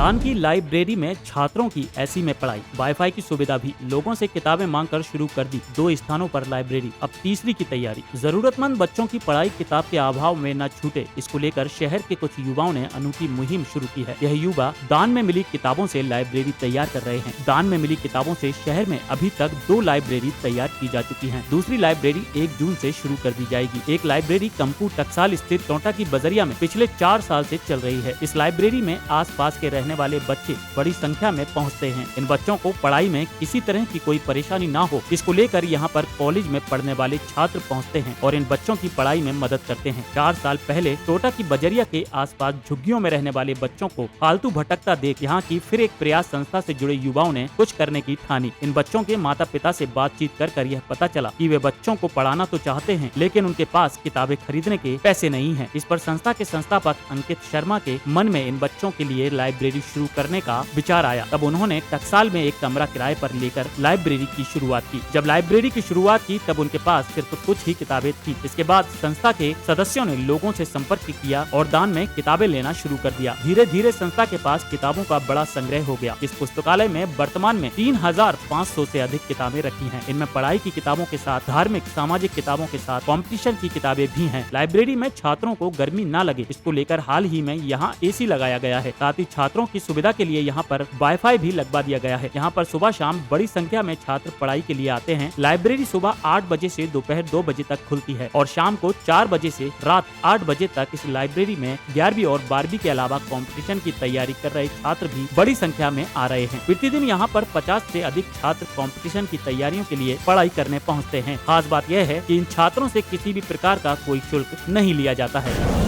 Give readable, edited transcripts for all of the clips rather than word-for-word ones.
दान की लाइब्रेरी में छात्रों की ऐसी में पढ़ाई, वाईफाई की सुविधा भी, लोगों से किताबें मांगकर शुरू कर दी 2 स्थानों पर लाइब्रेरी, अब तीसरी की तैयारी। जरूरतमंद बच्चों की पढ़ाई किताब के अभाव में न छूटे, इसको लेकर शहर के कुछ युवाओं ने अनूठी मुहिम शुरू की है। यह युवा दान में मिली किताबों से लाइब्रेरी तैयार कर रहे हैं। दान में मिली किताबों से शहर में अभी तक 2 लाइब्रेरी तैयार की जा चुकी है। दूसरी लाइब्रेरी 1 जून से शुरू कर दी जाएगी। एक लाइब्रेरी कंपू टकसाल स्थित टोंटा की बजरिया में पिछले 4 साल से चल रही है। इस लाइब्रेरी में आस-पास के रहने वाले बच्चे बड़ी संख्या में पहुंचते हैं। इन बच्चों को पढ़ाई में किसी तरह की कोई परेशानी ना हो, इसको लेकर यहाँ पर कॉलेज में पढ़ने वाले छात्र पहुँचते हैं और इन बच्चों की पढ़ाई में मदद करते हैं। 4 साल पहले टोंटा की बजरिया के आसपास झुग्गियों में रहने वाले बच्चों को फालतू भटकता देख यहाँ की फिर एक प्रयास संस्था से जुड़े युवाओं ने कुछ करने की ठानी। इन बच्चों के माता पिता से बातचीत कर यह पता चला कि वे बच्चों को पढ़ाना तो चाहते हैं, लेकिन उनके पास किताबें खरीदने के पैसे नहीं हैं। इस पर संस्था के संस्थापक अंकित शर्मा के मन में इन बच्चों के लिए लाइब्रेरी शुरू करने का विचार आया। तब उन्होंने टकसाल में एक कमरा किराए पर लेकर लाइब्रेरी की शुरुआत की। जब लाइब्रेरी की शुरुआत की तब उनके पास सिर्फ कुछ ही किताबें थी। इसके बाद संस्था के सदस्यों ने लोगों से संपर्क किया और दान में किताबें लेना शुरू कर दिया। धीरे धीरे संस्था के पास किताबों का बड़ा संग्रह हो गया। इस पुस्तकालय में वर्तमान में 3500 से अधिक किताबें रखी हैं। इनमें पढ़ाई की किताबों के साथ धार्मिक सामाजिक किताबों के साथ कंपटीशन की किताबें भी हैं। लाइब्रेरी में छात्रों को गर्मी न लगे, इसको लेकर हाल ही में यहाँ एसी लगाया गया है। साथ ही छात्रों की सुविधा के लिए यहाँ पर वाईफाई भी लगवा दिया गया है। यहाँ पर सुबह शाम बड़ी संख्या में छात्र पढ़ाई के लिए आते हैं। लाइब्रेरी सुबह 8 बजे से दोपहर 2 बजे तक खुलती है और शाम को 4 बजे से रात 8 बजे तक इस लाइब्रेरी में 11वीं और 12वीं के अलावा कंपटीशन की तैयारी कर रहे छात्र भी बड़ी संख्या में आ रहे हैं। प्रतिदिन यहाँ पर 50 से अधिक छात्र कंपटीशन की तैयारियों के लिए पढ़ाई करने पहुँचते हैं। खास बात यह है कि इन छात्रों से किसी भी प्रकार का कोई शुल्क नहीं लिया जाता है।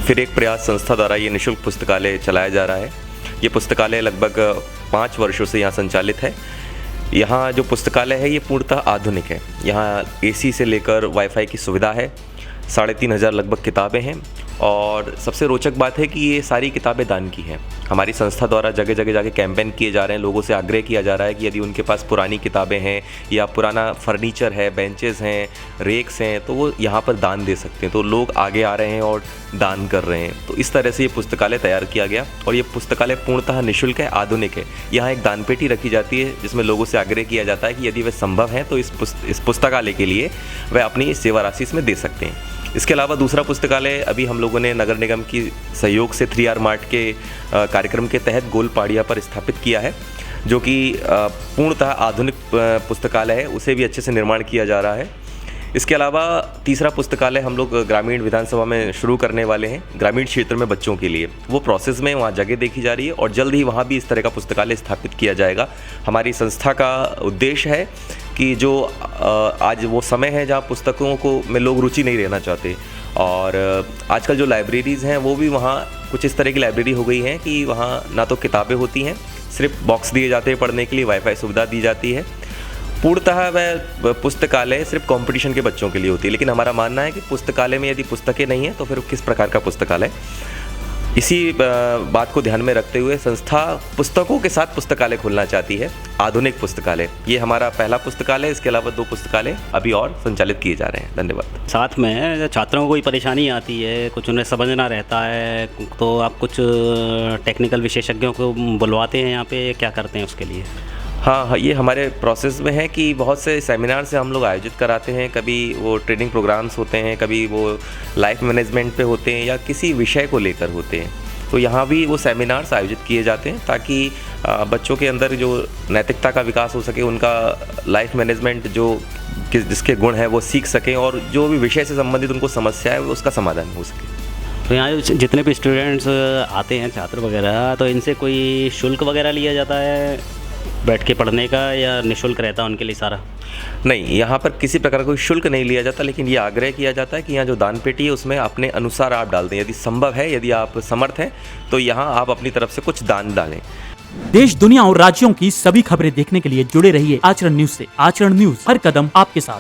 फिर एक प्रयास संस्था द्वारा ये निःशुल्क पुस्तकालय चलाया जा रहा है। ये पुस्तकालय लगभग 5 वर्षों से यहाँ संचालित है। यहाँ जो पुस्तकालय है ये पूर्णतः आधुनिक है। यहाँ एसी से लेकर वाईफाई की सुविधा है। 3500 लगभग किताबें हैं और सबसे रोचक बात है कि ये सारी किताबें दान की हैं। हमारी संस्था द्वारा जगह जगह जाके कैंपेन किए जा रहे हैं। लोगों से आग्रह किया जा रहा है कि यदि उनके पास पुरानी किताबें हैं या पुराना फर्नीचर है, बेंचेस हैं, रेक्स हैं, तो वो यहाँ पर दान दे सकते हैं। तो लोग आगे आ रहे हैं और दान कर रहे हैं। तो इस तरह से ये पुस्तकालय तैयार किया गया और ये पुस्तकालय पूर्णतः निःशुल्क है, आधुनिक है। यहाँ एक दान पेटी रखी जाती है जिसमें लोगों से आग्रह किया जाता है कि यदि वे संभव है तो इस पुस्तकालय के लिए वह अपनी सेवा राशि इसमें दे सकते हैं। इसके अलावा दूसरा पुस्तकालय अभी हम लोगों ने नगर निगम की सहयोग से 3R मार्ट के कार्यक्रम के तहत गोल पाड़िया पर स्थापित किया है, जो कि पूर्णतः आधुनिक पुस्तकालय है। उसे भी अच्छे से निर्माण किया जा रहा है। इसके अलावा तीसरा पुस्तकालय हम लोग ग्रामीण विधानसभा में शुरू करने वाले हैं, ग्रामीण क्षेत्र में बच्चों के लिए। वो प्रोसेस में वहाँ जगह देखी जा रही है और जल्द ही वहाँ भी इस तरह का पुस्तकालय स्थापित किया जाएगा। हमारी संस्था का उद्देश्य है कि जो आज वो समय है जहाँ पुस्तकों को में लोग रुचि नहीं रहना चाहते और आजकल जो लाइब्रेरीज़ हैं वो भी वहाँ कुछ इस तरह की लाइब्रेरी हो गई हैं कि वहाँ ना तो किताबें होती हैं, सिर्फ बॉक्स दिए जाते हैं पढ़ने के लिए, वाईफाई सुविधा दी जाती है। पूर्णतः वह पुस्तकालय सिर्फ कंपटीशन के बच्चों के लिए होती है। लेकिन हमारा मानना है कि पुस्तकालय में यदि पुस्तकें नहीं हैं तो फिर किस प्रकार का पुस्तकालय। इसी बात को ध्यान में रखते हुए संस्था पुस्तकों के साथ पुस्तकालय खोलना चाहती है, आधुनिक पुस्तकालय। ये हमारा पहला पुस्तकालय। इसके अलावा 2 पुस्तकालय अभी और संचालित किए जा रहे हैं। धन्यवाद। साथ में छात्रों को कोई परेशानी आती है, कुछ उन्हें समझना रहता है, तो आप कुछ टेक्निकल विशेषज्ञों को बुलवाते हैं यहाँ पे, क्या करते हैं उसके लिए? हाँ, ये हमारे प्रोसेस में है कि बहुत से सेमिनार से हम लोग आयोजित कराते हैं। कभी वो ट्रेनिंग प्रोग्राम्स होते हैं, कभी वो लाइफ मैनेजमेंट पे होते हैं या किसी विषय को लेकर होते हैं। तो यहाँ भी वो सेमिनार्स आयोजित किए जाते हैं ताकि बच्चों के अंदर जो नैतिकता का विकास हो सके, उनका लाइफ मैनेजमेंट जिसके गुण हैं वो सीख सकें और जो भी विषय से संबंधित उनको समस्या है उसका समाधान हो सके। तो यहाँ जितने भी स्टूडेंट्स आते हैं, छात्र वगैरह, तो इनसे कोई शुल्क वगैरह लिया जाता है बैठ के पढ़ने का या निःशुल्क रहता है उनके लिए सारा? नहीं, यहाँ पर किसी प्रकार का कोई शुल्क नहीं लिया जाता, लेकिन ये आग्रह किया जाता है कि यहाँ जो दान पेटी है उसमें अपने अनुसार आप डाल दें। यदि संभव है, यदि आप समर्थ हैं तो यहाँ आप अपनी तरफ से कुछ दान डालें। देश, दुनिया और राज्यों की सभी खबरें देखने के लिए जुड़े रहिए आचरण न्यूज से। आचरण न्यूज, हर कदम आपके साथ।